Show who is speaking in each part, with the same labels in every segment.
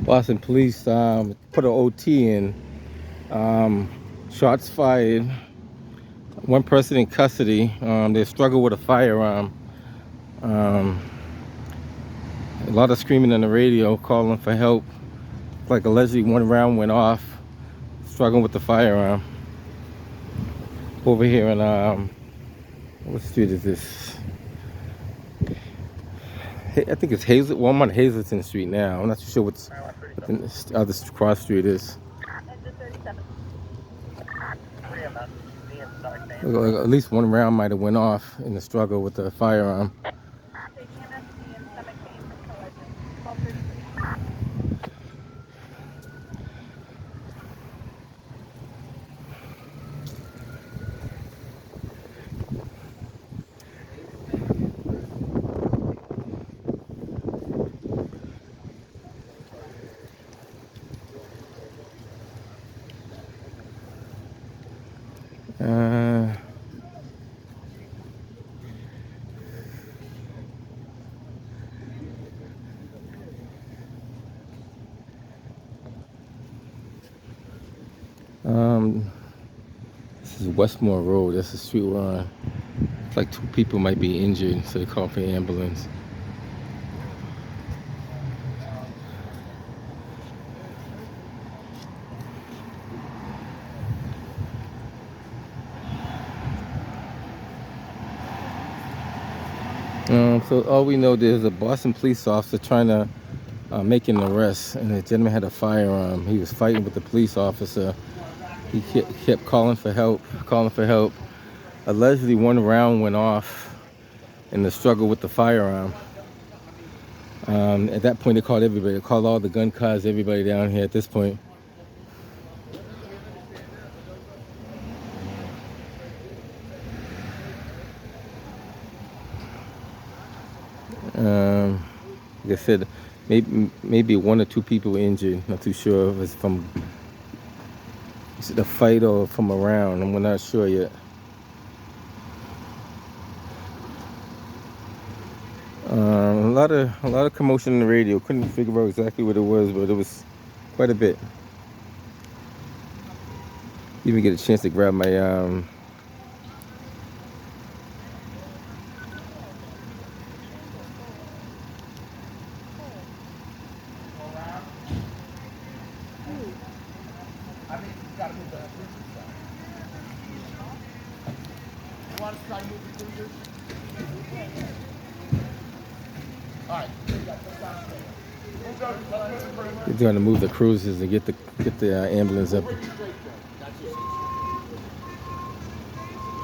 Speaker 1: Boston police put an OT in. Shots fired. One person in custody. They struggle with a firearm. Um, a lot of screaming on the radio, calling for help. Like allegedly one round went off. Struggling with the firearm. Over here in what street is this? I think it's Hazel. Well, I'm on Hazleton Street now. I'm not too sure what the other cross street is. At least one round might have went off in the struggle with the firearm. This is Westmore Road. That's the street we're on. It's like 2 people might be injured, so they call for an ambulance. So all we know, there's a Boston police officer trying to make an arrest, and the gentleman had a firearm. He was fighting with the police officer. He kept calling for help, calling for help. Allegedly, one round went off in the struggle with the firearm. At that point, they called everybody. They called all the gun cars, everybody down here at this point. Like I said, maybe 1 or 2 people were injured. Not too sure if it's from the fight or from around. We're not sure yet. A lot of commotion in the radio. Couldn't figure out exactly what it was, but it was quite a bit. Even get a chance to grab my They're trying to move the cruisers and get the ambulance up.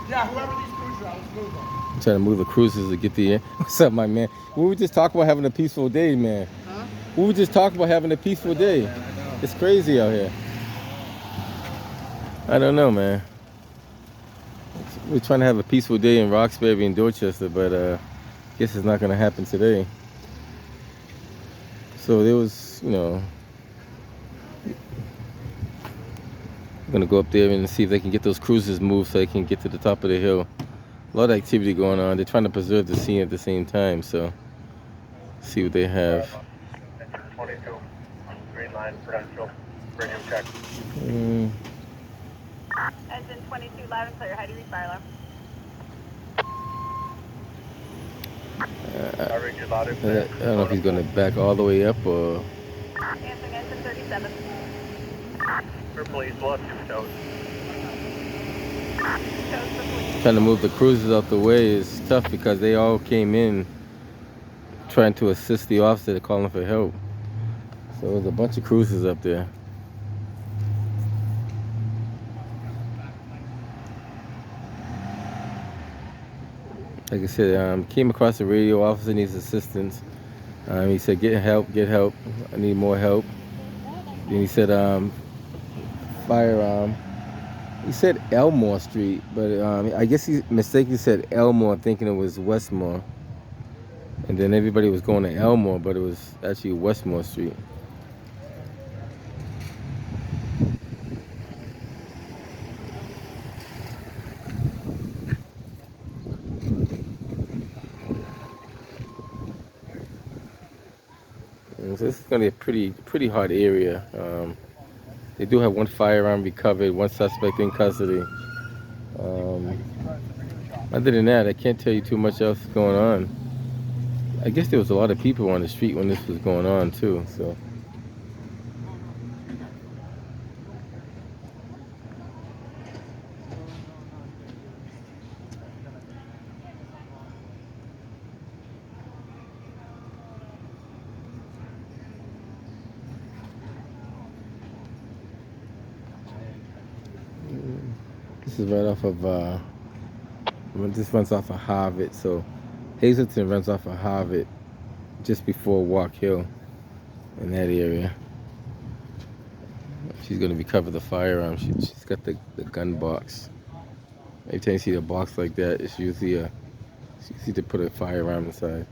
Speaker 2: Yeah, whoever these cruisers are, let's move them.
Speaker 1: Trying to move the cruisers to get the. What's up, my man? We were just talking about having a peaceful day, man.
Speaker 2: Huh?
Speaker 1: We were just talking about having a peaceful day.
Speaker 2: Man, I know.
Speaker 1: It's crazy out here. I don't know, man. We're trying to have a peaceful day in Roxbury and Dorchester, but I guess it's not going to happen today. So there was, I'm going to go up there and see if they can get those cruisers moved so they can get to the top of the hill. A lot of activity going on. They're trying to preserve the scene at the same time, so see what they have.
Speaker 3: 22, green line, credential, radio check.
Speaker 4: Engine 22, loud and clear. How do you read fire alarm?
Speaker 3: I read you loud and
Speaker 1: I
Speaker 3: clear.
Speaker 1: don't know if he's going to back all the way up or...
Speaker 4: Answering engine 37.
Speaker 3: For police, we'll have 2 toes.
Speaker 4: Shows for police.
Speaker 1: Trying to move the cruisers out the way is tough because they all came in trying to assist the officer calling for help. So there's a bunch of cruisers up there. Like I said, came across the radio, officer needs assistance. He said, get help, I need more help. Then he said, firearm. He said Elmore Street, but I guess he mistakenly said Elmore, thinking it was Westmore. And then everybody was going to Elmore, but it was actually Westmore Street. This is gonna be a pretty hard area. They do have one firearm recovered, one suspect in custody. Other than that, I can't tell you too much else going on. I guess there was a lot of people on the street when this was going on too. So this is right off of this runs off of Harvard. So Hazleton runs off of Harvard just before Walk Hill in that area. She's gonna recover the firearm. She's got the gun box. Every time you see a box like that, it's usually it's easy to put a firearm inside.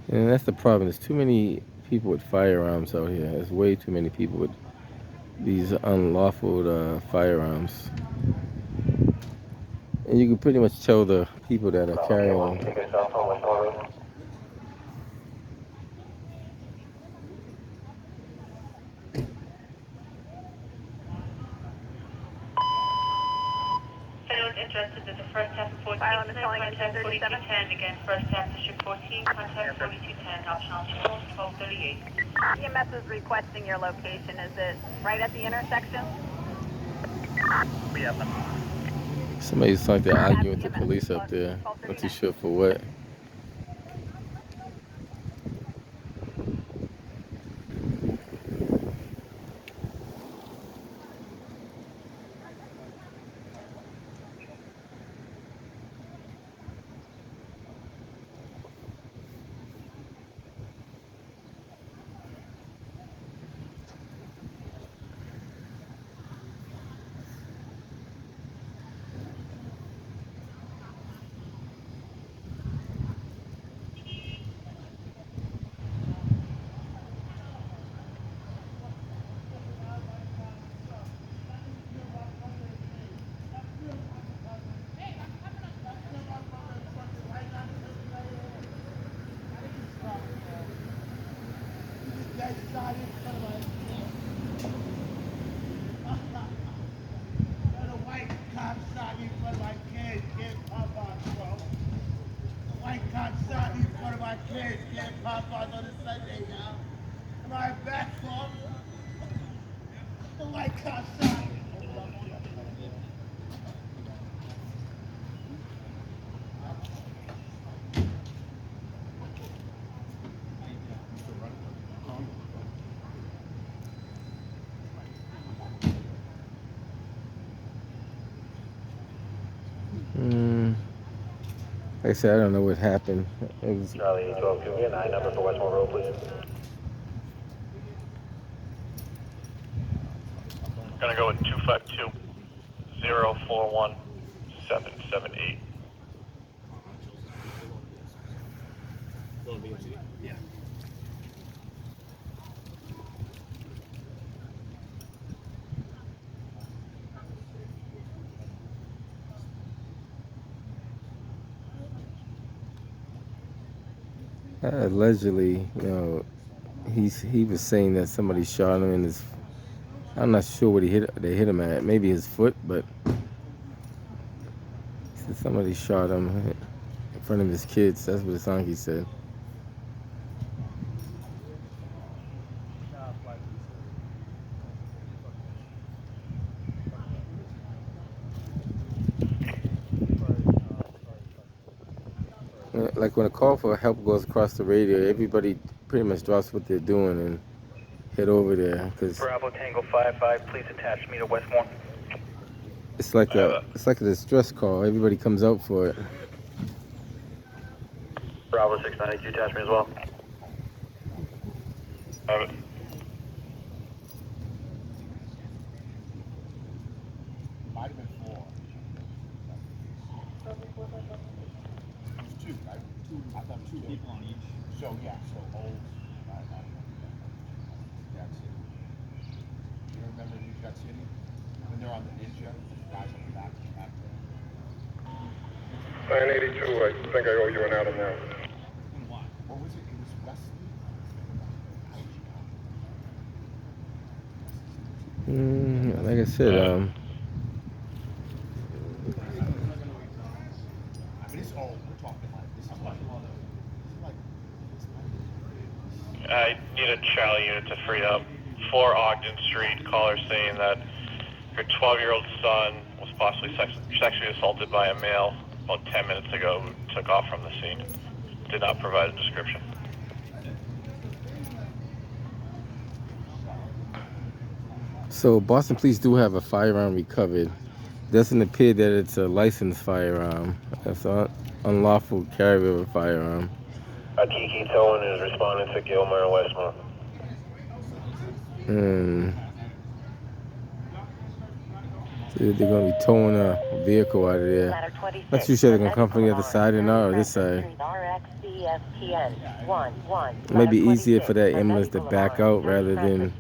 Speaker 1: And that's the problem. There's too many people with firearms out here. There's way too many people with these unlawful firearms. And you can pretty much tell the people that are carrying them.
Speaker 5: Interested in the first half of 14, contact 4210, again, first half district 14, contact 4210, optional channel 1238.
Speaker 4: EMS is requesting your location. Is it right at the intersection?
Speaker 1: Somebody's like they're arguing with the police up there. Not too sure for what. Like I said, I don't know what happened. It was
Speaker 3: Charlie 12 2, 9 number for Westmore Road, please. Gonna go with 252 041 778.
Speaker 1: allegedly, he was saying that somebody shot him in his. I'm not sure what they hit him at. Maybe his foot, but he said somebody shot him in front of his kids. That's what the song he said. Like when a call for help goes across the radio, everybody pretty much drops what they're doing and head over there because
Speaker 3: Bravo Tango 55, please attach me to Westmore.
Speaker 1: it's like a distress call. Everybody comes out for it.
Speaker 3: Bravo 692, attach me as well. Have it.
Speaker 2: Might have been 4. There's 2, right? 2. I thought 2 people on each. So yeah, so old. That's it. You remember New Jack City? When they're on the ninja, guys on the back.
Speaker 3: 982, I think I owe you an item now.
Speaker 1: Like I said,
Speaker 2: I mean, it's old. We're talking like this is like
Speaker 3: I need a Charlie unit to free up 4 Ogden Street. Caller saying that her 12-year-old son was possibly sexually assaulted by a male about 10 minutes ago who took off from the scene. Did not provide a description.
Speaker 1: so Boston police do have a firearm recovered. Doesn't appear that it's a licensed firearm. That's an unlawful carry of a firearm.
Speaker 3: Kiki Towing is responding to Gilmer and Westmore.
Speaker 1: They're going to be towing a vehicle out of there. Not too sure they're going to come from the other side or not, or this side. It may be easier for that ambulance to back out rather than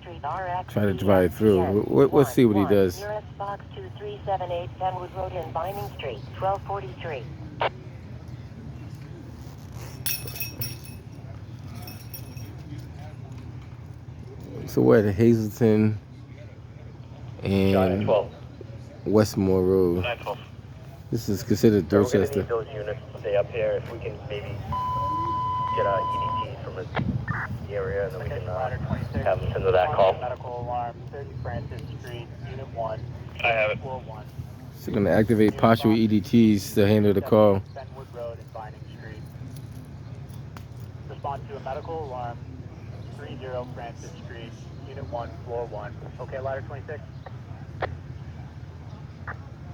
Speaker 1: try to drive through. We'll see what he does.
Speaker 6: Box 2378 Kenwood Road in Vining Street, 1243.
Speaker 1: So we're at Hazleton and Westmore Road.
Speaker 3: 912.
Speaker 1: This is considered Dorchester.
Speaker 3: Those units to stay up here. If we can maybe get EDT from the area, and then we can have them send to that call.
Speaker 2: medical alarm, 30 Francis Street, Unit 1.
Speaker 3: I have it.
Speaker 2: 41.
Speaker 1: So we're going to activate partial EDTs to handle the call.
Speaker 2: Kenwood Road in Vining Street. Respond to a medical alarm, 30 Francis Street, Unit 1, Floor 1. Okay, ladder 26.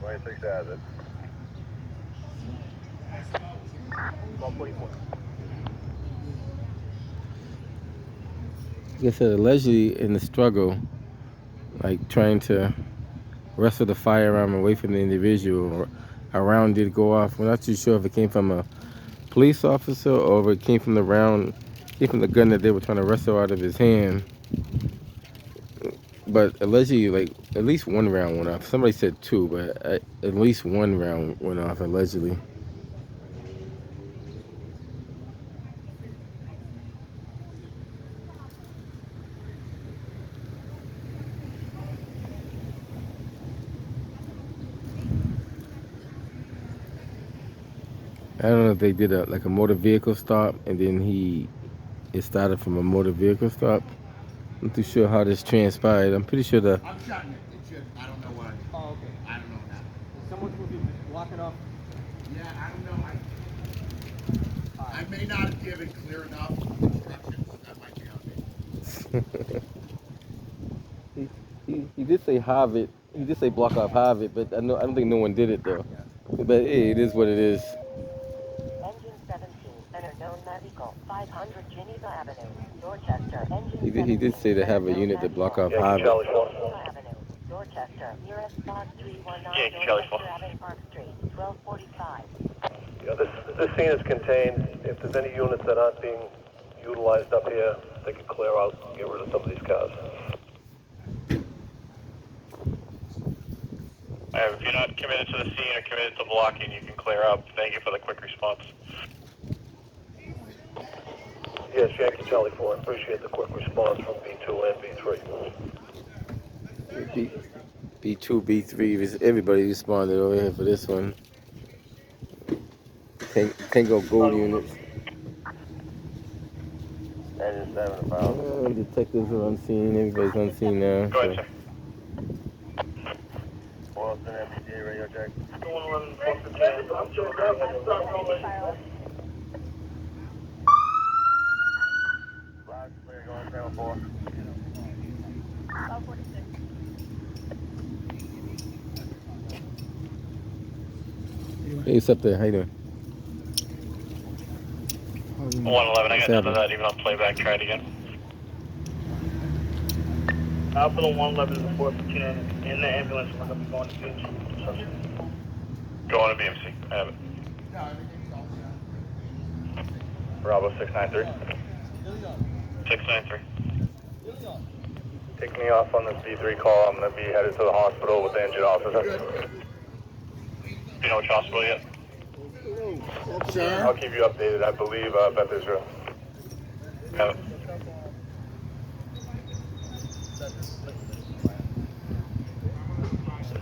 Speaker 3: 26 has it.
Speaker 2: 1244.
Speaker 1: Like I said, allegedly in the struggle, like trying to wrestle the firearm away from the individual, a round did go off. We're not too sure if it came from a police officer or if it came from the gun that they were trying to wrestle out of his hand. But allegedly, like, at least one round went off. Somebody said 2, but at least one round went off, allegedly. I don't know if they did a motor vehicle stop and then it started from a motor vehicle stop. I'm not too sure how this transpired. I'm pretty sure
Speaker 2: I'm shutting it. It should. I don't know why. Oh, okay. I don't know now.
Speaker 7: Someone's supposed to be blocking off.
Speaker 2: Yeah, I don't know. I may not have given clear enough instructions. That might be on me.
Speaker 1: he did say Harvard. He did say block off Harvard, but I don't think no one did it though. But hey, it is what it is.
Speaker 6: Engine 17, center known medical, 500 Geneva Avenue, Dorchester.
Speaker 1: He did say to have a unit to block off Harvard.
Speaker 3: Charlie 4.
Speaker 6: Avenue, Dorchester, nearest box 319,
Speaker 3: Yeah, Charlie 4.
Speaker 6: Dorchester Avenue, Park Street, 1245.
Speaker 3: Yeah, this scene is contained. If there's any units that aren't being utilized up here, they can clear out and get rid of some of these cars. If you're not committed to the scene or committed to blocking, you can clear up. Thank you for the quick response. Yes, Yankee Charlie 4. Appreciate the quick response from B2 and B3.
Speaker 1: B2, B3, everybody responded over here for this one. Tango Gold units.
Speaker 3: Engine 7 about.
Speaker 1: Detectives are on scene. Everybody's on scene now.
Speaker 3: Go ahead, sir. Boston MPD radio check. 111 Boston 10. Flash clear going 7-4.
Speaker 4: 1246.
Speaker 1: Hey, what's up there? How you doing?
Speaker 3: 111, I got none of that even on playback. Try it again. Alpha 111 is 4 for 10 in the ambulance. We're going to be going to BMC. Going to BMC. I have it.
Speaker 2: No, everything's all set.
Speaker 3: Bravo 693. 693. Take me off on this B3 call. I'm going to be headed to the hospital with the injured officer. You know which hospital yet?
Speaker 2: Sir?
Speaker 3: I'll keep you updated. I believe Beth Israel. Have it.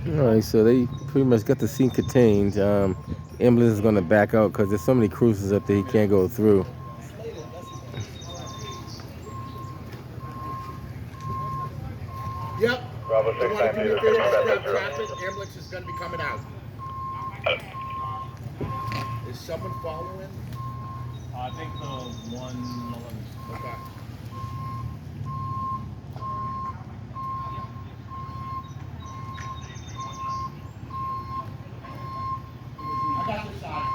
Speaker 1: All right, so they pretty much got the scene contained. Ambulance is going to back out because there's so many cruisers up there he can't go through.
Speaker 2: Yep.
Speaker 3: Bravo
Speaker 2: You want to
Speaker 3: 693
Speaker 2: communicate
Speaker 3: to
Speaker 2: with
Speaker 3: that
Speaker 2: state traffic? Ambulance is going to be coming out. Is someone following?
Speaker 7: I think the 111.
Speaker 2: Okay. I got this side.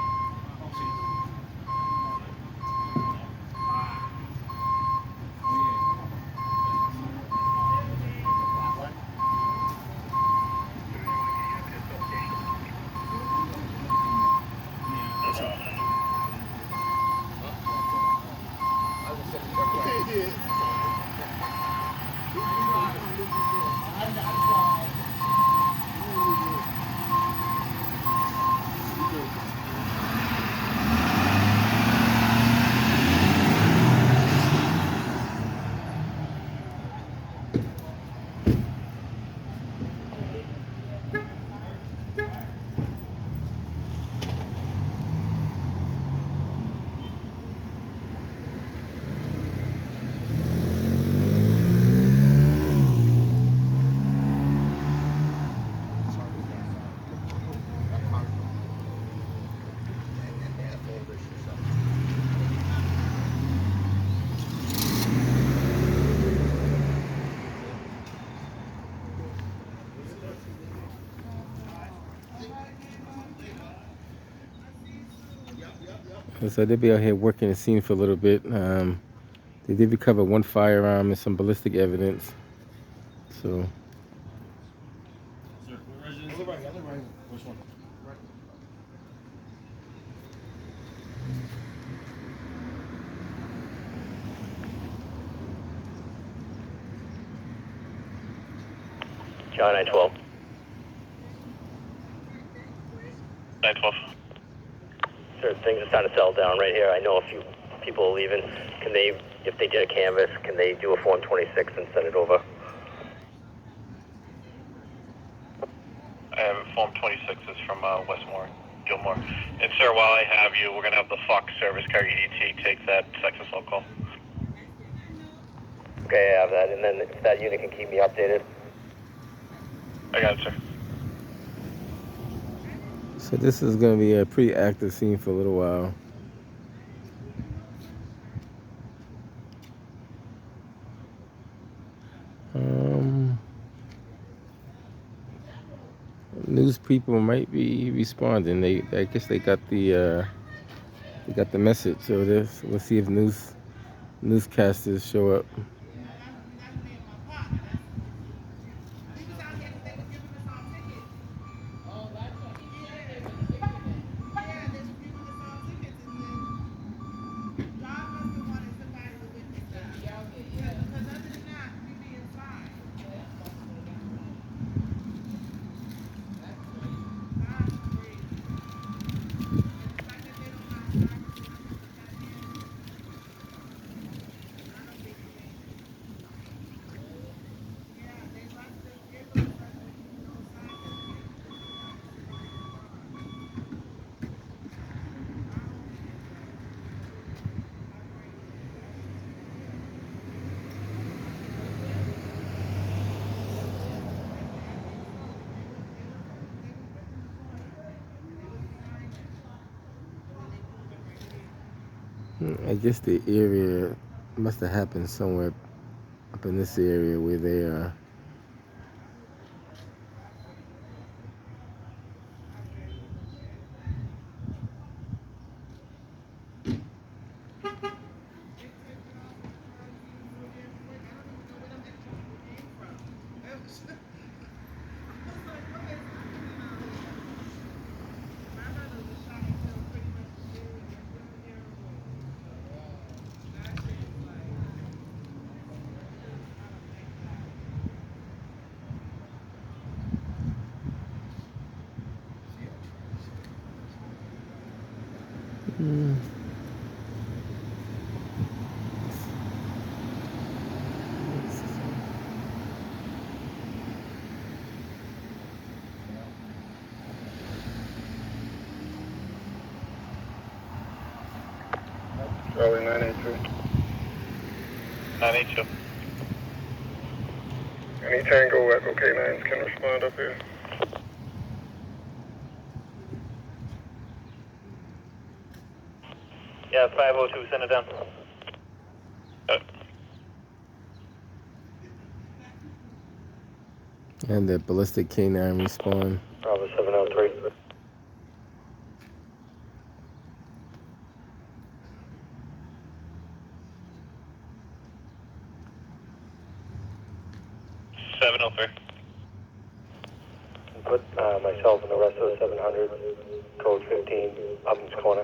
Speaker 1: So they'll be out here working the scene for a little bit. They did recover one firearm and some ballistic evidence. So
Speaker 7: Sir, what residence? Other right. Which one?
Speaker 3: John 912. 912. Sir, things are starting to settle down right here. I know a few people are leaving. Can they, if they did a canvas, can they do a Form 26 and send it over? Form 26 is from Westmore, Gilmore. And sir, while I have you, we're going to have the Fox Service Car EDT take that sex assault call. Okay, I have that. And then if that unit can keep me updated. I got it, sir.
Speaker 1: So this is going to be a pretty active scene for a little while. News people might be responding. I guess they got the message. So we'll see if newscasters show up. I guess the area must have happened somewhere up in this area where they are.
Speaker 8: Charlie 982.
Speaker 3: 982.
Speaker 8: Any Tango Echo K9s can respond up here.
Speaker 3: Yeah, 502, send it down.
Speaker 1: And the ballistic canine respawn.
Speaker 3: Bravo 703. Put myself and the rest of the 700, code 15, Ovens Corner.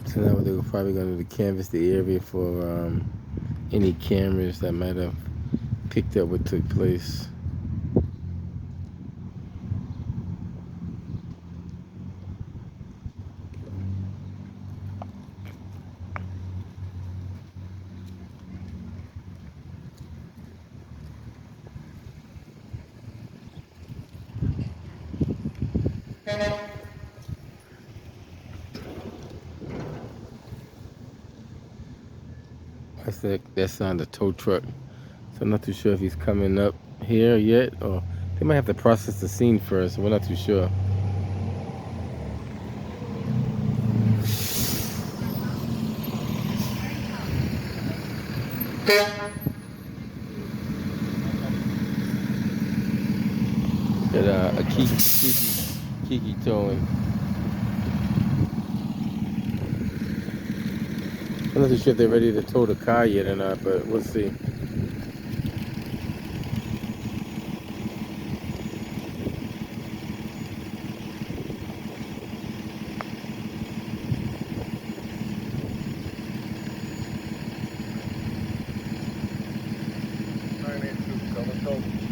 Speaker 1: So now they're probably going to canvass the area for any cameras that might have picked up what took place. That's on the tow truck. So I'm not too sure if he's coming up here yet, or they might have to process the scene first. We're not too sure. Got a Kiki towing. I'm not too sure if they're ready to tow the car yet or not, but we'll see.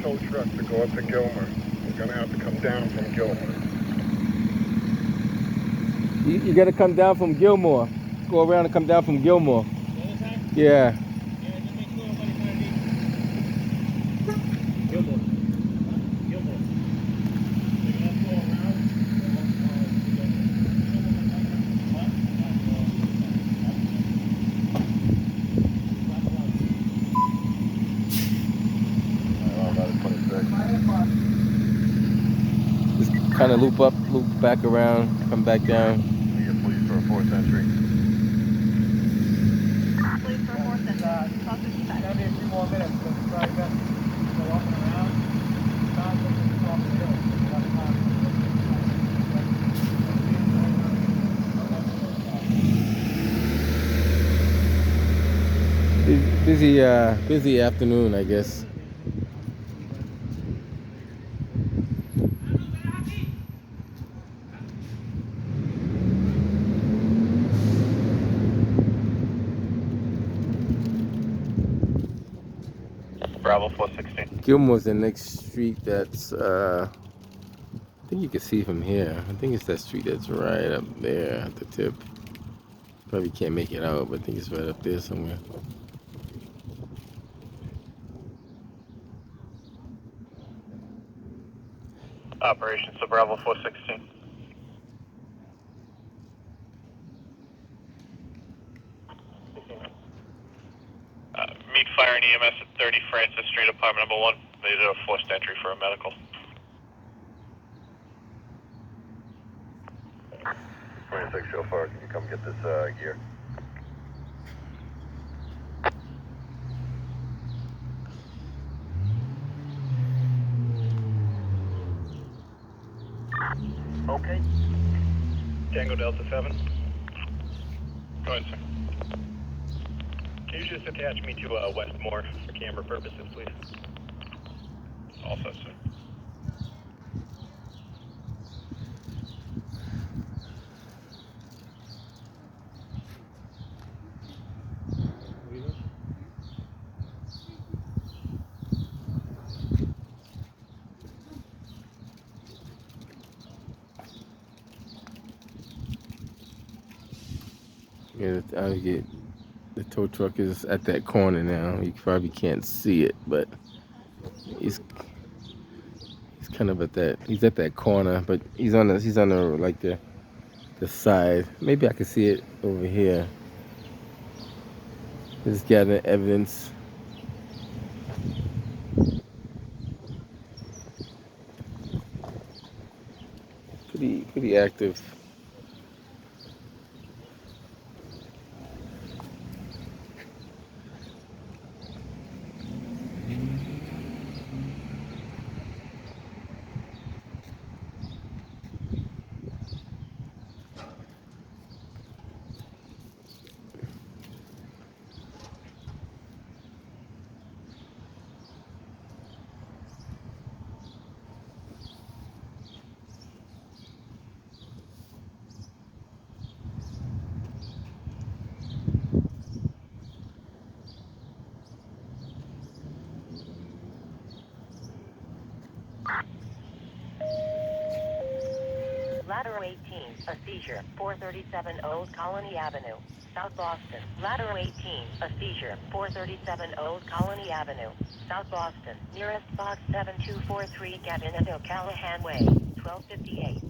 Speaker 8: Tow truck to go up to Gilmer. We're gonna have to come down from Gilmer.
Speaker 1: You got to come down from Gilmore. Go around and come down from Gilmore. Yeah. Just kind of loop up, loop back around, come back down.
Speaker 8: Please for a 4th Century.
Speaker 4: Please for 4th Century. 1255.
Speaker 2: Maybe a few more minutes. Let's try to go up and around. Start looking across the hill.
Speaker 1: Busy afternoon, I guess.
Speaker 3: Bravo 416.
Speaker 1: Gilmore's the next street that's, I think you can see from here. I think it's that street that's right up there at the tip. Probably can't make it out, but I think it's right up there somewhere.
Speaker 3: Operations to Bravo 416. Meet fire and EMS at 30 Francis Street, apartment number 1. They did a forced entry for a medical.
Speaker 8: 26 chauffeur, can you come get this gear?
Speaker 3: Okay. Tango Delta 7. Go ahead, sir. Can you just attach me to Westmore for camera purposes, please? All set, sir.
Speaker 1: Yeah, I get the tow truck is at that corner now. You probably can't see it, but he's he's kind of at that. He's at that corner, but he's on the like the side. Maybe I can see it over here. Just gathering evidence. Pretty active.
Speaker 6: Ladder 18, a seizure, 437 Old Colony Avenue, South Boston. Ladder 18, a seizure, 437 Old Colony Avenue, South Boston. Nearest box 7243 Gavin O'Callahan Way, 1258.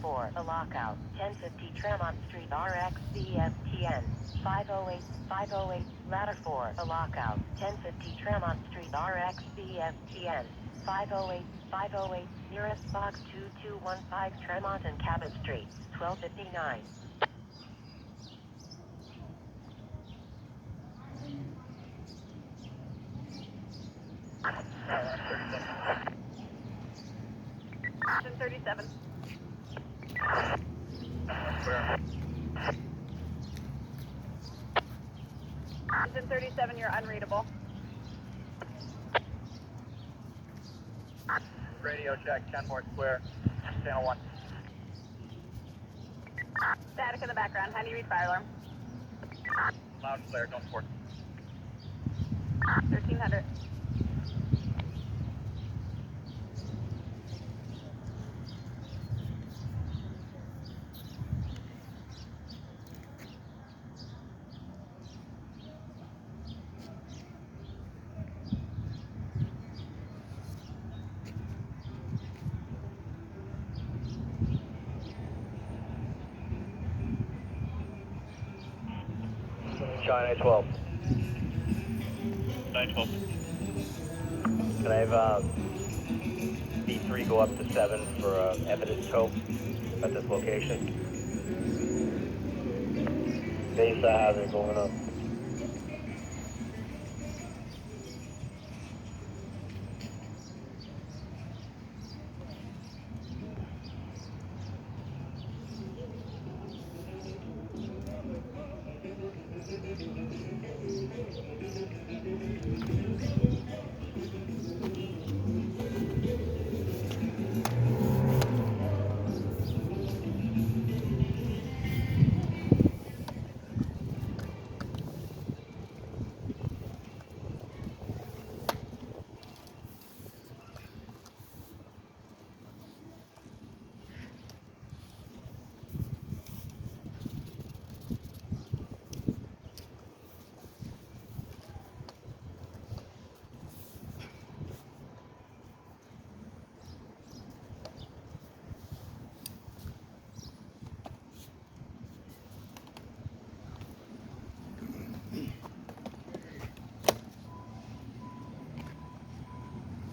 Speaker 6: 4, a lockout, 1050 Tremont Street RX BFTN, 508, Ladder 4, a lockout, 1050 Tremont Street RX BFTN, 508, nearest box 2215 Tremont and Cabot Street, 1259.
Speaker 4: Engine 37. Engine 37, you're unreadable.
Speaker 2: Radio check, 10 more square, channel 1.
Speaker 4: Static in the background. How do you read fire alarm?
Speaker 2: Loud and clear, don't support.
Speaker 4: 1300.
Speaker 9: China 12.
Speaker 3: 912.
Speaker 9: Can I have B3 go up to 7 for evidence tow at this location? Base they're going up.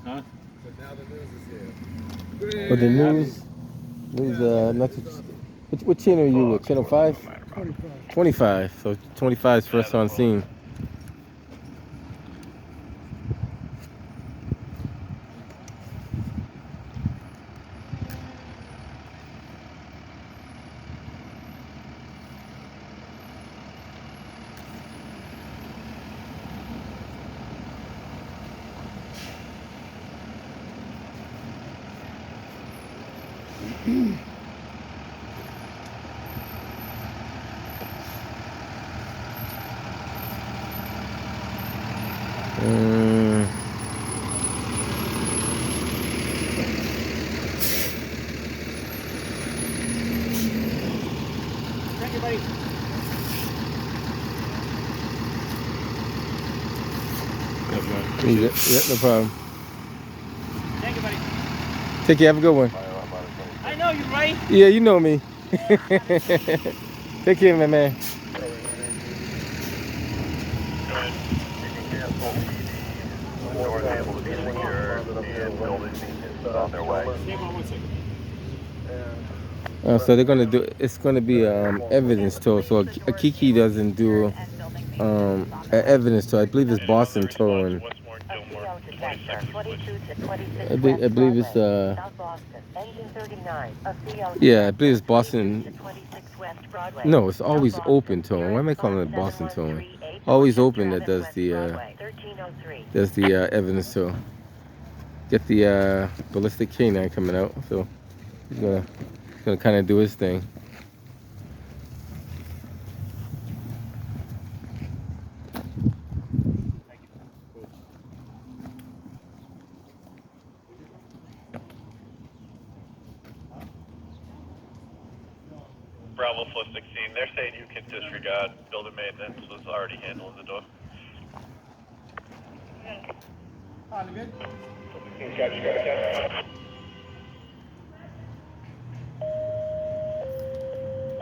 Speaker 7: Huh?
Speaker 1: But the news, not to What channel are you with? Channel 5?
Speaker 10: 25.
Speaker 1: 25. So 25 is first on scene.
Speaker 7: Thank you, buddy.
Speaker 1: Yeah, no problem.
Speaker 7: Thank you, buddy.
Speaker 1: Take care. Have a good one.
Speaker 7: I know you, right?
Speaker 1: Yeah, you know me. Take care, my man.
Speaker 8: Doors able to be secured and building maintenance on their way.
Speaker 7: Stay on 1 second.
Speaker 1: So they're gonna do. It's gonna be evidence tour. So a Kiki doesn't do an evidence tour. I believe it's Boston towing.
Speaker 3: Westmore, Gilmore, 26.
Speaker 6: 22 to 26
Speaker 1: I believe it's
Speaker 6: South Boston. Engine 39.
Speaker 1: yeah, I believe it's Boston.
Speaker 6: 26 West Broadway.
Speaker 1: No, it's always open towing. Why am I calling it Boston towing? Always open that does the
Speaker 6: 1303.
Speaker 1: evidence tour. Get the ballistic canine coming out. So he's gonna kind of do his thing.
Speaker 3: Bravo 416. They're saying you can disregard. Building maintenance was already handling the door.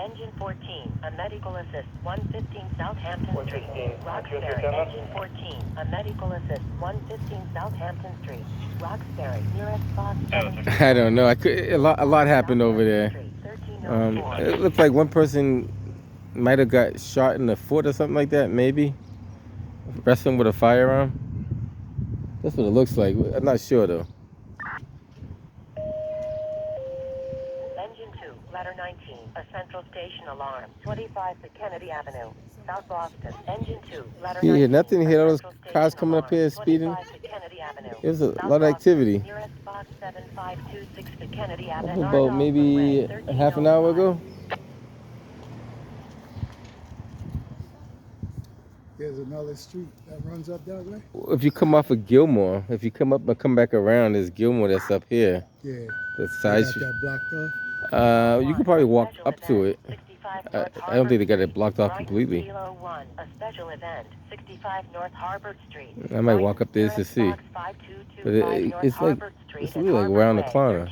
Speaker 6: Engine 14, a medical assist, 115 Southampton Street. Roxbury, engine 14, a medical assist, 115 Southampton Street. Roxbury, nearest box 7.
Speaker 1: I don't know. A lot happened over there. It looks like one person might have got shot in the foot or something like that, maybe. Wrestling with a firearm. That's what it looks like. I'm not sure though.
Speaker 6: Engine 2, ladder 19, a central station alarm, 25 to Kennedy Avenue, South Boston. Engine 2, ladder 19.
Speaker 1: You hear nothing? You hear all those
Speaker 6: central station
Speaker 1: cars coming up here
Speaker 6: alarm,
Speaker 1: speeding?
Speaker 6: 25 to Kennedy Avenue.
Speaker 1: There's a
Speaker 6: South
Speaker 1: lot of
Speaker 6: Boston,
Speaker 1: activity.
Speaker 6: Nearest box 7526 to Kennedy Avenue.
Speaker 1: About maybe a half an hour ago.
Speaker 10: There's another street that runs up that way.
Speaker 1: If you come off of Gilmore, if you come up and come back around, there's Gilmore that's up here.
Speaker 10: Yeah.
Speaker 1: The
Speaker 10: They
Speaker 1: side
Speaker 10: got
Speaker 1: street.
Speaker 10: that blocked off.
Speaker 1: You could probably walk up to it. I don't think they got it blocked off completely.
Speaker 6: Kilo 1, a special event, 65 North Harvard Street.
Speaker 1: I might walk up there to see. But it's like it's really like around the corner.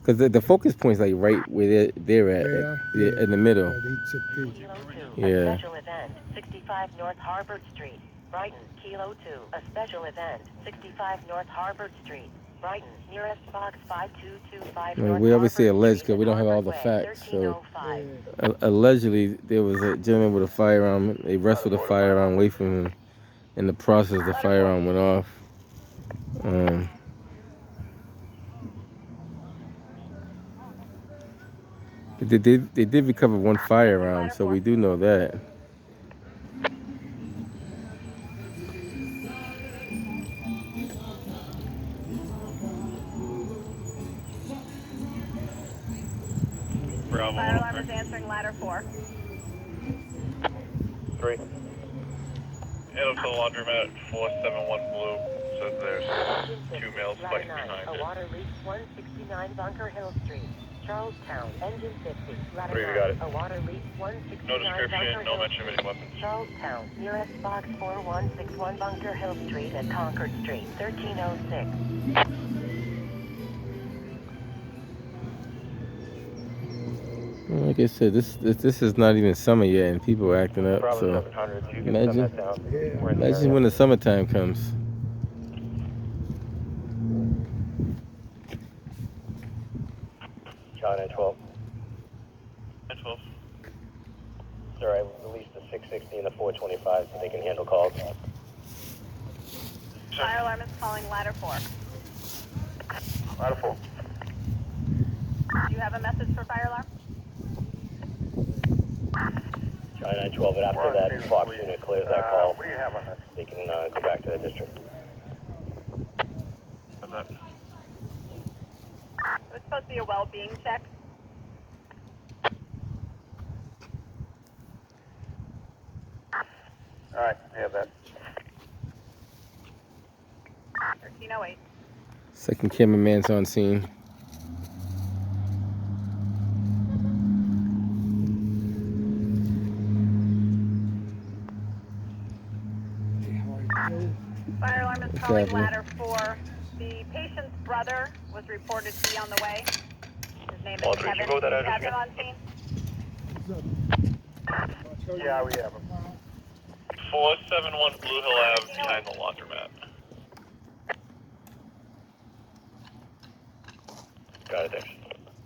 Speaker 1: Because the focus point's like right where they're at,
Speaker 10: Yeah.
Speaker 1: in the middle.
Speaker 10: They chipped through.
Speaker 6: Kilo 2,
Speaker 1: Yeah.
Speaker 6: a special event, 65 North Harvard Street. Brighton, Kilo 2, a special event, 65 North Harvard Street. Brighton, nearest box 5225.
Speaker 1: I mean, we always say alleged because we don't have all the facts. So allegedly, there was a gentleman with a firearm. They wrestled a firearm away from him. In the process, the firearm went off. They did recover one firearm, so we do know that.
Speaker 3: Bravo.
Speaker 4: Fire alarm is answering ladder 4.
Speaker 9: 3.
Speaker 3: Head up to the laundromat, 471 Blue. Says there's 2 males fighting behind
Speaker 6: A
Speaker 3: it.
Speaker 6: water leak, 169 Bunker Hill Street. Charlestown, engine 50. Ladder
Speaker 9: 3, you
Speaker 6: 9,
Speaker 9: got it.
Speaker 6: A water leak, 169
Speaker 3: No description,
Speaker 6: Bunker
Speaker 3: no
Speaker 6: Hill
Speaker 3: mention of any weapons.
Speaker 6: Charlestown, nearest box 4161 Bunker Hill Street at Concord Street, 1306.
Speaker 1: Like I said, this is not even summer yet, and people are acting up.
Speaker 9: Bravo
Speaker 1: So
Speaker 9: 700, you can
Speaker 1: imagine,
Speaker 9: send that down. We're in the
Speaker 1: imagine
Speaker 9: area.
Speaker 1: when the summertime comes.
Speaker 9: China 12.
Speaker 3: 10-12.
Speaker 9: Sir, I released the 660 and the 425 so they can handle calls.
Speaker 4: Fire alarm is calling ladder 4.
Speaker 8: Ladder 4.
Speaker 4: Do you have a message for fire alarm?
Speaker 9: China 912, and after that, Fox unit clears that call.
Speaker 8: What do you have on this?
Speaker 9: They can go back to the district.
Speaker 3: What's that?
Speaker 4: It was supposed to be a well-being check.
Speaker 8: All right, we have that.
Speaker 4: 1308.
Speaker 1: Second cameraman's on scene.
Speaker 4: Fire alarm is calling
Speaker 1: Traveling.
Speaker 4: ladder 4. The patient's brother was reported to be on the way. His name is
Speaker 3: Walter,
Speaker 4: Kevin.
Speaker 3: can you go with that
Speaker 4: Do you
Speaker 3: address
Speaker 4: have him
Speaker 3: again?
Speaker 4: on scene?
Speaker 8: Yeah, we have him.
Speaker 3: 471 Blue Hill Ave behind the laundromat. Got it, thanks.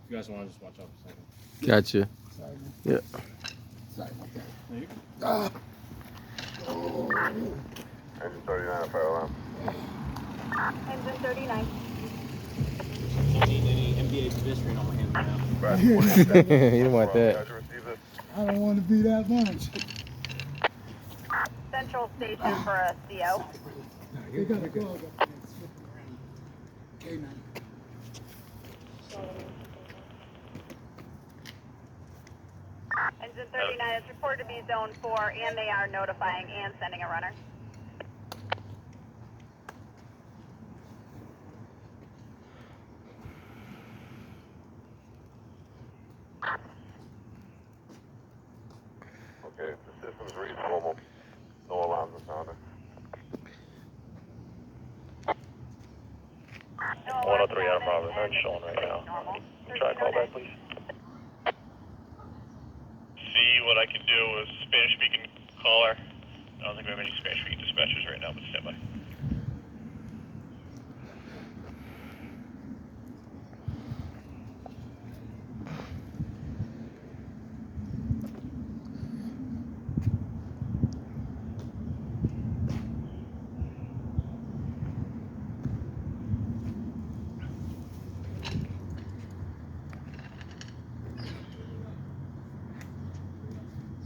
Speaker 7: You guys want to just watch out for a second?
Speaker 1: Gotcha.
Speaker 10: Sorry, man.
Speaker 1: Yeah.
Speaker 10: Sorry about that.
Speaker 7: No, you
Speaker 8: Engine 39, fire alarm.
Speaker 4: Engine 39.
Speaker 7: don't need any NBA pedestrian on my hands right now.
Speaker 8: Brad,
Speaker 1: You don't want that.
Speaker 8: Guys, receive this.
Speaker 10: I don't want to be that much.
Speaker 4: Central station for a CO.
Speaker 10: They got a dog up there slipping around. K9.
Speaker 4: Engine 39 is reported to be zone 4, and they are notifying and sending a runner.
Speaker 8: Okay, the system's read normal. No alarms are sounding.
Speaker 4: No
Speaker 3: 103
Speaker 4: alarm
Speaker 3: on Bravo,
Speaker 4: sounding,
Speaker 3: not
Speaker 4: and
Speaker 3: showing right now.
Speaker 4: normal.
Speaker 3: Try to call back, please. See what I can do with Spanish-speaking caller. I don't think we have any Spanish-speaking dispatchers right now, but stand by.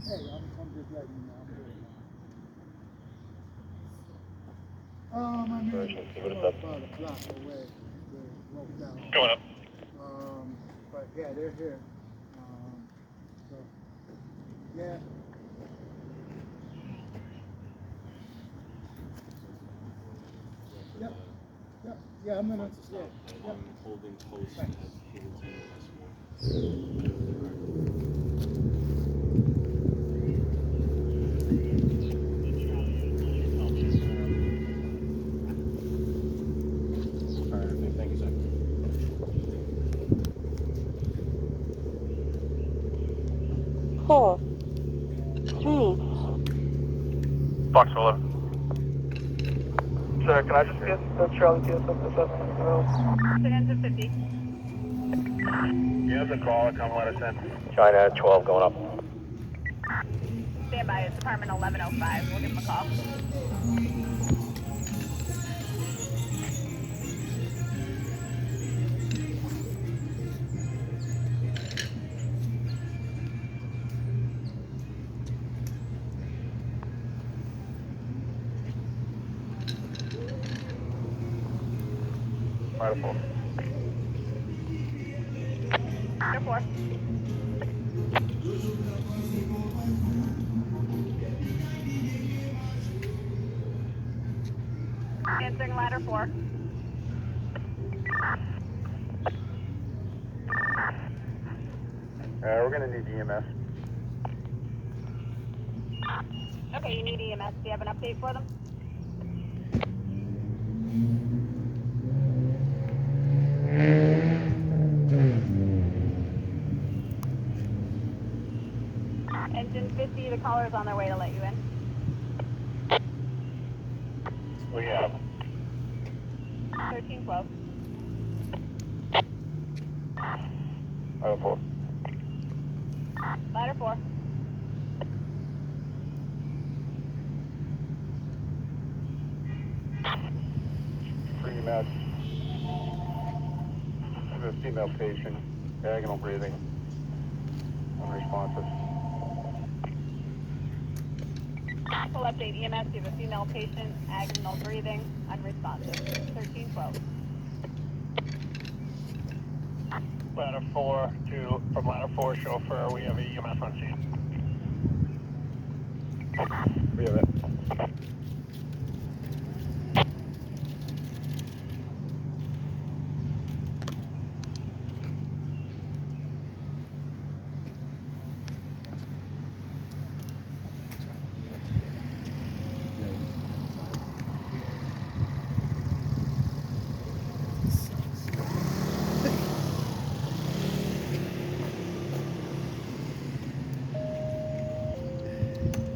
Speaker 10: Hey, I'm just letting you know. I mean,
Speaker 3: Version, see what it's
Speaker 10: I'm
Speaker 3: up.
Speaker 10: about a block away. They broke down.
Speaker 3: Going up.
Speaker 10: But yeah, they're here. So, yeah. Yep. Yep. Yeah, I'm gonna. Yeah. Yep.
Speaker 7: Holding post at Westmore. Alright, thank you, sir.
Speaker 3: Fox 11.
Speaker 11: Sir, can I just get the Charlie TS up to 7?
Speaker 4: Engine 50.
Speaker 8: You have the caller, come let us in.
Speaker 9: China 12 going up.
Speaker 4: Stand by. It's Department 1105. We'll give him a call.
Speaker 8: Ladder 4.
Speaker 4: Ladder 4. Answering ladder 4.
Speaker 8: We're gonna need EMS.
Speaker 4: Okay, you need EMS. Do you have an update for them? Engine 50, the caller's on their way to let you in.
Speaker 8: We have
Speaker 4: 1312.
Speaker 8: Ladder 4.
Speaker 4: Ladder 4.
Speaker 8: Bring med. I have a female patient, diagonal breathing, unresponsive.
Speaker 4: Full update EMS, you have a female patient, agonal breathing, unresponsive. 1312.
Speaker 11: Ladder 4 from ladder 4 chauffeur, we have a EMS on scene.
Speaker 8: We have it.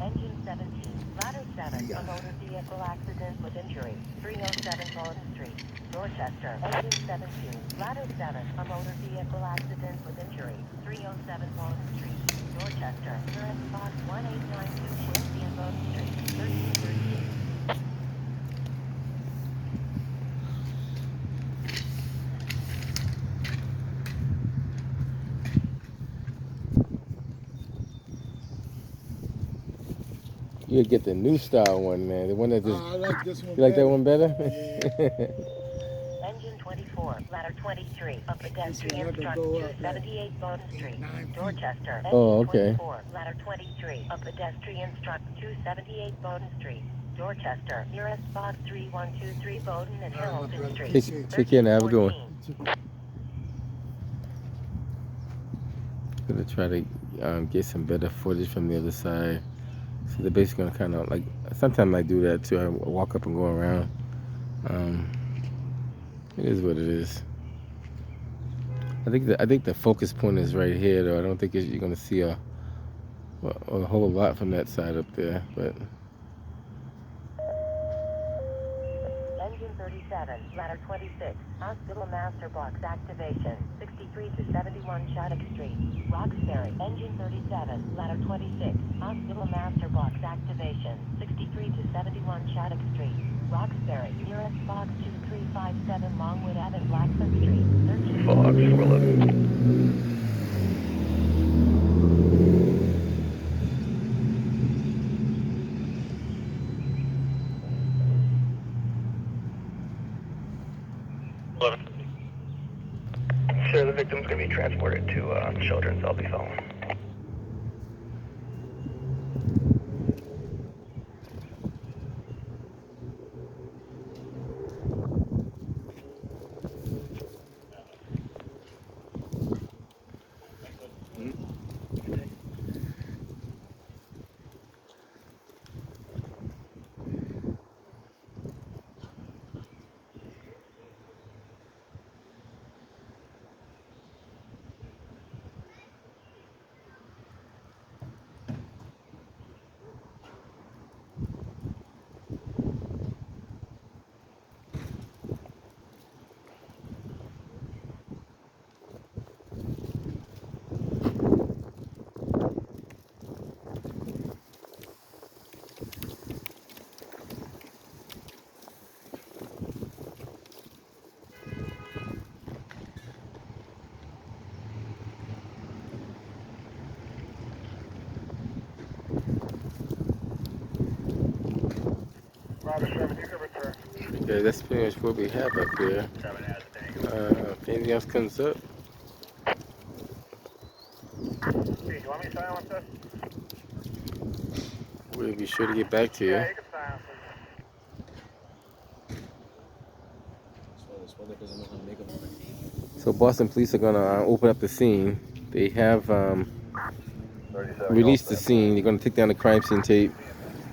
Speaker 6: Engine 17, ladder 7, a motor vehicle accident with injury, 307 Fulton Street, Dorchester. Engine 17, ladder 7, a motor vehicle accident with injury, 307 Fulton Street, Dorchester. Urine Fox 1892 Champion Fulton Street, 1313.
Speaker 1: You get the new style one, man. The one that just.
Speaker 10: I like this one.
Speaker 1: You like that one better?
Speaker 6: Engine 24, ladder 23, a pedestrian struck
Speaker 10: go up,
Speaker 6: 278 Bowden Street,
Speaker 10: 9 feet.
Speaker 6: Dorchester. Engine
Speaker 1: Oh, okay.
Speaker 6: 24, ladder 23, a pedestrian struck 278 Bowden Street, Dorchester. Nearest box 3123 Bowden and Hamilton Street.
Speaker 1: Take care now. Have a good one.
Speaker 6: 1314.
Speaker 1: Gonna try to get some better footage from the other side. So they're basically gonna kind of like. Sometimes I do that too. I walk up and go around. It is what it is. I think the focus point is right here, though. I don't think you're gonna see a whole lot from that side up there, but.
Speaker 6: Engine 37, ladder 26, hospital master box activation, 63 to 71 Shattuck Street, Roxbury. Engine 37, ladder 26, hospital master box activation, 63 to 71 Shattuck Street, Roxbury. Nearest box 2357 Longwood Ave, Blackfoot Street, 13.
Speaker 11: Fox 411. Sir, the victim's going to be transported to Children's. I'll be following.
Speaker 1: Okay, that's pretty much what we have up there. If anything else comes up,
Speaker 11: Hey, do you want me to silence this?
Speaker 1: we'll be sure to get back to you.
Speaker 11: Yeah, you can silence it.
Speaker 1: So Boston police are gonna open up the scene. They have released the scene. They're gonna take down the crime scene tape.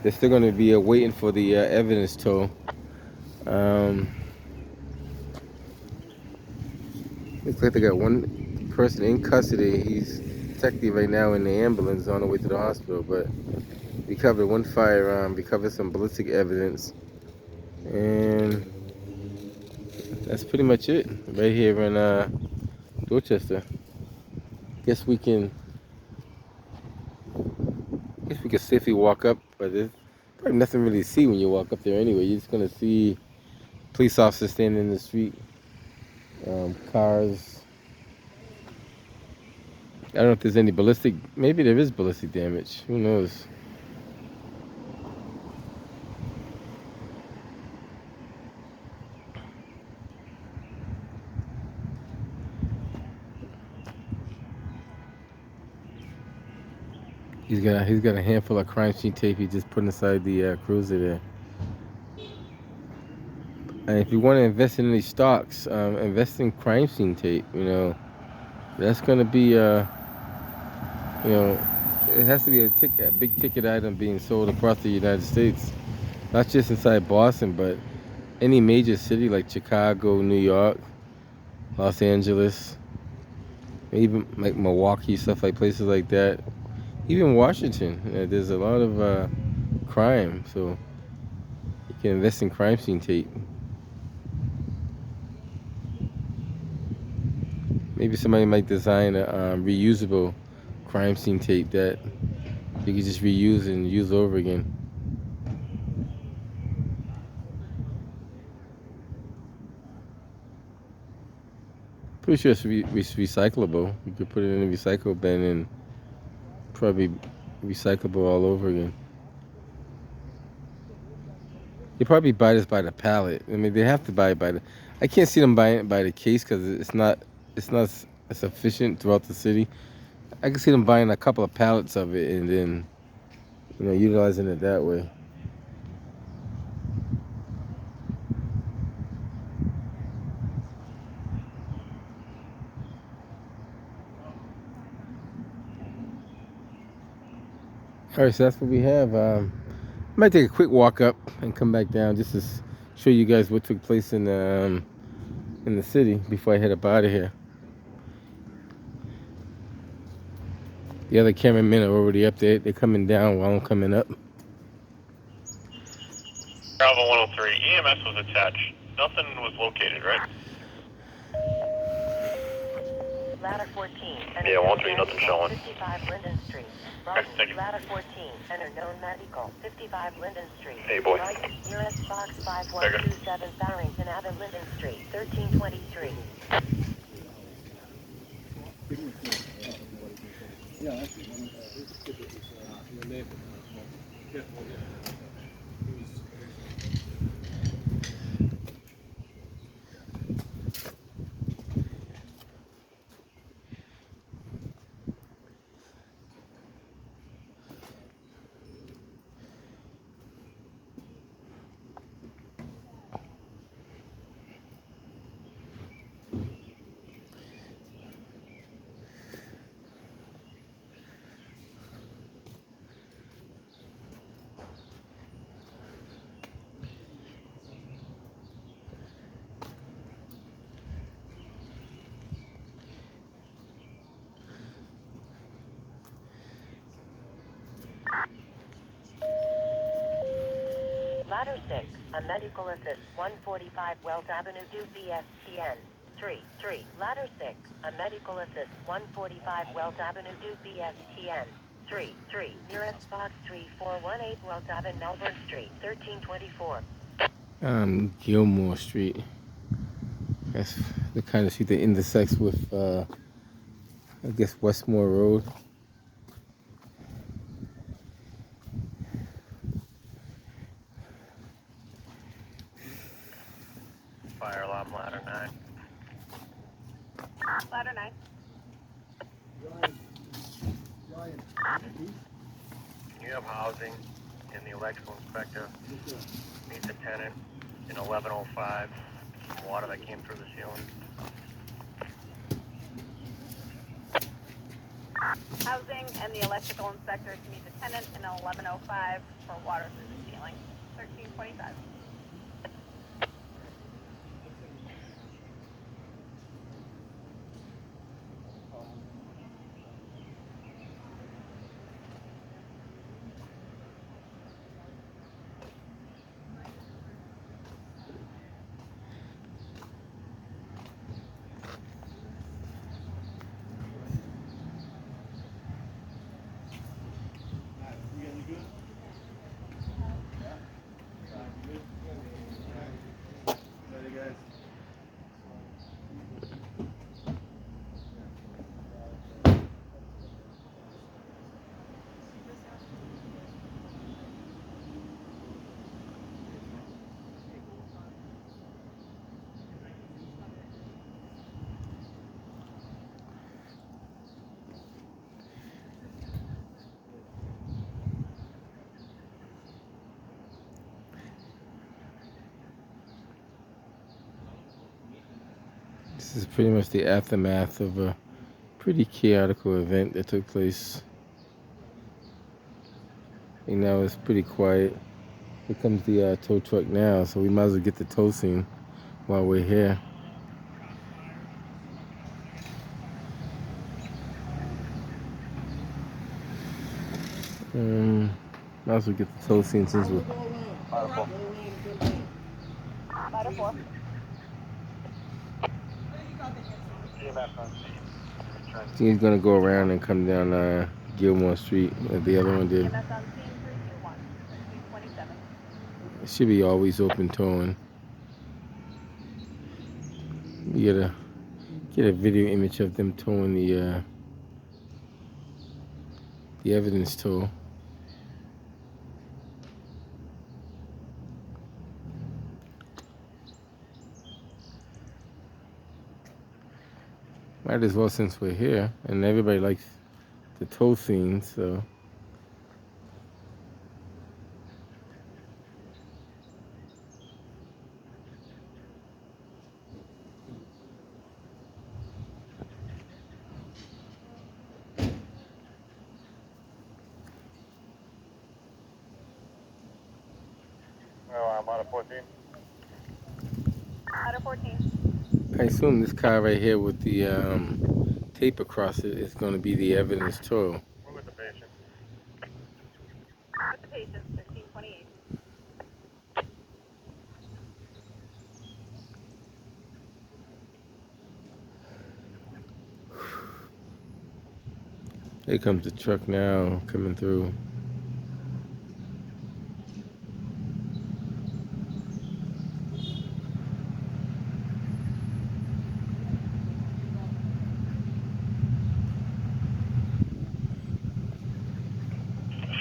Speaker 1: They're still gonna be waiting for the evidence tow. Looks like they got one person in custody. He's technically right now in the ambulance on the way to the hospital, but we covered one firearm, we covered some ballistic evidence, and that's pretty much it right here in Dorchester. Guess we can You can safely walk up, but there's probably nothing really to see when you walk up there anyway. You're just gonna see police officers standing in the street, cars. I don't know if there's any ballistic. Maybe there is ballistic damage. Who knows? He's got a handful of crime scene tape he just put inside the cruiser there. And if you want to invest in any stocks, invest in crime scene tape. You know, that's gonna be you know, it has to be a big ticket item being sold across the United States, not just inside Boston, but any major city like Chicago, New York, Los Angeles, even like Milwaukee, stuff like places like that. Even Washington, there's a lot of crime, so you can invest in crime scene tape. Maybe somebody might design a reusable crime scene tape that you can just reuse and use over again. Pretty sure it's recyclable. You could put it in a recycle bin and probably recyclable all over again. They probably buy this by the pallet. I mean, they have to buy it by the. I can't see them buying it by the case because it's not sufficient throughout the city. I can see them buying a couple of pallets of it and then, you know, utilizing it that way. All right, so that's what we have. I might take a quick walk up and come back down just to show you guys what took place in the city before I head up out of here. The other cameramen are already up there. They're coming down while I'm coming up.
Speaker 3: Bravo 103, EMS was attached. Nothing was located, right?
Speaker 6: Ladder 14.
Speaker 3: Yeah, 103, nothing showing.
Speaker 6: 55 Linden Street.
Speaker 3: Thank you.
Speaker 6: Ladder 14. Enter known medical. 55 Linden Street.
Speaker 3: Hey, boy.
Speaker 6: Right, nearest box 5127 Farrington Ave, Linden Street. 1323.
Speaker 10: Yeah, that's
Speaker 6: Ladder 6. A medical assist. 145 Wells Avenue, BSTN. 3. Ladder 6. A medical assist. 145 Wells Avenue, BSTN. 3. Nearest box 3418 Wells Avenue, Melbourne Street. 1324.
Speaker 1: Gilmore Street. That's the kind of street that intersects with, I guess, Westmore Road.
Speaker 9: Fire alarm, ladder 9.
Speaker 4: Ladder 9.
Speaker 9: You have housing in the electrical inspector. Meets a tenant in 1105. Some water that came through the ceiling.
Speaker 4: Housing and the electrical inspector to meet the tenant in 1105 for water through the ceiling. 1325.
Speaker 1: This is pretty much the aftermath of a pretty chaotic event that took place. And now it's pretty quiet. Here comes the tow truck now, so we might as well get the tow scene while we're here. Might as well get the tow scene since we're...
Speaker 4: Ladder 4.
Speaker 1: He's gonna go around and come down Gilmore Street, like the other one did.
Speaker 4: EMS on scene 321, 1327.
Speaker 1: It should be always open towing. You get a video image of them towing the evidence tow. Might as well since we're here, and everybody likes the tow scene, so.
Speaker 11: Oh, I'm out of 14.
Speaker 4: Ladder 14.
Speaker 1: I assume this car right here with the tape across it is going to be the evidence tow.
Speaker 11: We're with the patient.
Speaker 4: With the patient, 1328.
Speaker 1: Here comes the truck now coming through.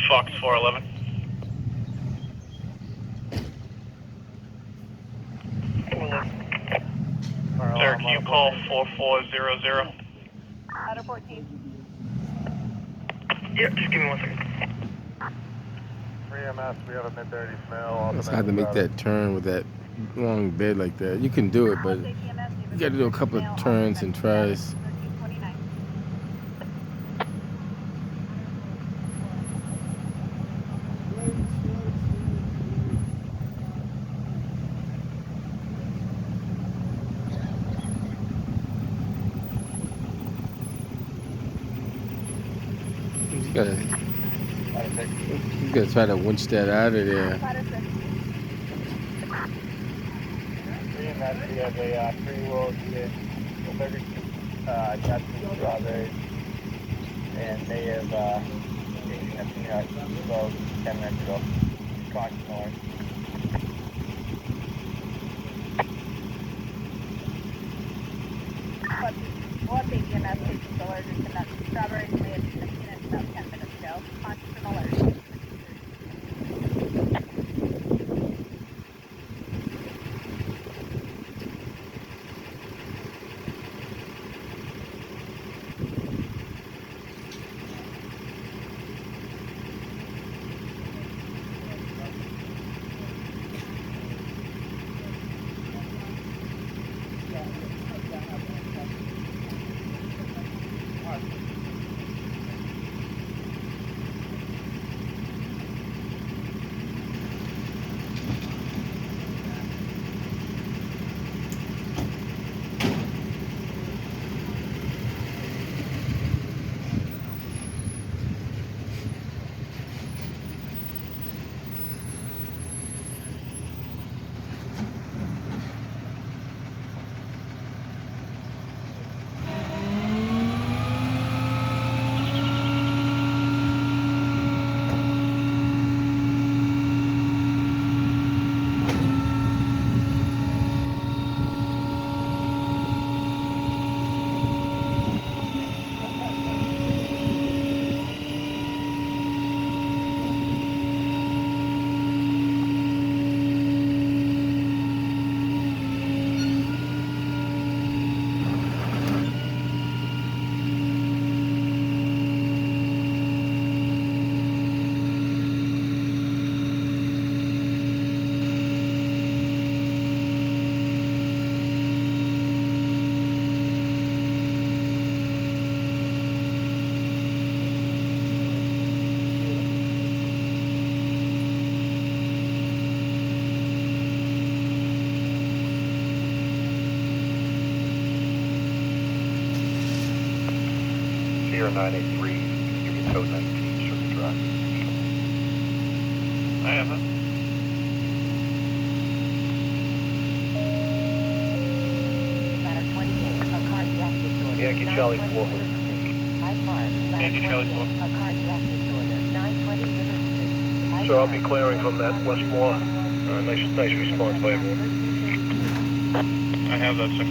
Speaker 3: Fox 411. Sir, can you call 4400?
Speaker 4: Ladder 14.
Speaker 9: Yeah, just give me 1 second.
Speaker 11: 3MS, we have a mid-30s male.
Speaker 1: It's hard to make that turn with that long bed like that. You can do it, but you got to do a couple of turns and tries.
Speaker 4: 1329.
Speaker 1: You gotta try to winch that out of there.
Speaker 4: Ladder 6.
Speaker 11: 3MS, we have a 3-year-old kid, delivered got some strawberries, and they have taken a peanut about 10 minutes ago. Approximately.
Speaker 4: We'll update EMS patients allergic to nuts and strawberries. They had eaten a peanut about 10 minutes ago. Conscious and alert.
Speaker 9: 983, give you code 19, Sugar Drive.
Speaker 3: I have it.
Speaker 6: Ladder 28, a cardiac disorder.
Speaker 9: Yankee Charlie 4.
Speaker 6: High Park, ladder
Speaker 3: Yankee Charlie 4.
Speaker 6: 28, a cardiac disorder. 920 River Street. High
Speaker 9: So I'll be
Speaker 6: Park,
Speaker 9: clearing from that Westmore. Nice response by everyone.
Speaker 3: I have that, sir.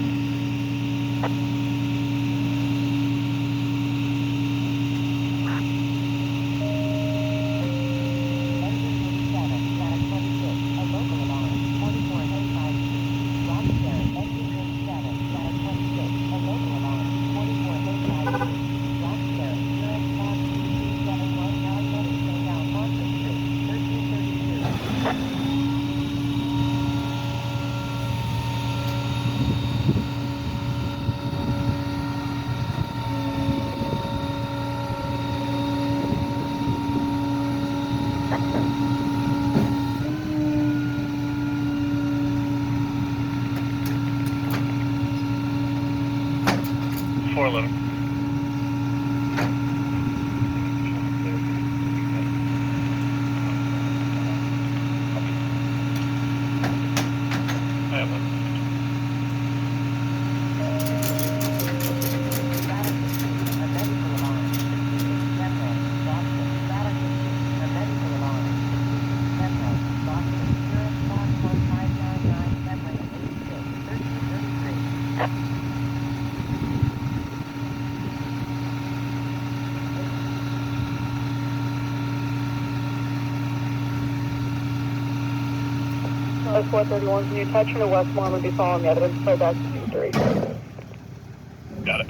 Speaker 4: Charlie 431, can you touch into Westmore and be following evidence clear back to C3?
Speaker 3: Got it.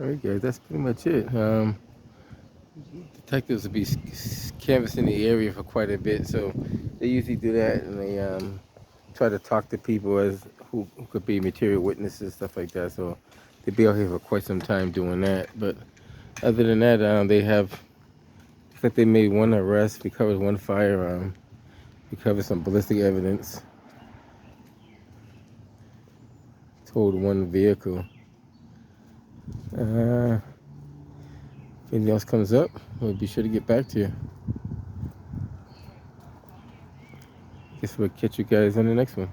Speaker 1: All right, guys, that's pretty much it. Detectives will be canvassing the area for quite a bit, so they usually do that, and they try to talk to people as who could be material witnesses, stuff like that. So they'll be out here for quite some time doing that. But other than that, they have, looks like they made one arrest, recovered one firearm, recovered some ballistic evidence, towed one vehicle. If anything else comes up, we'll be sure to get back to you. Guess we'll catch you guys on the next one.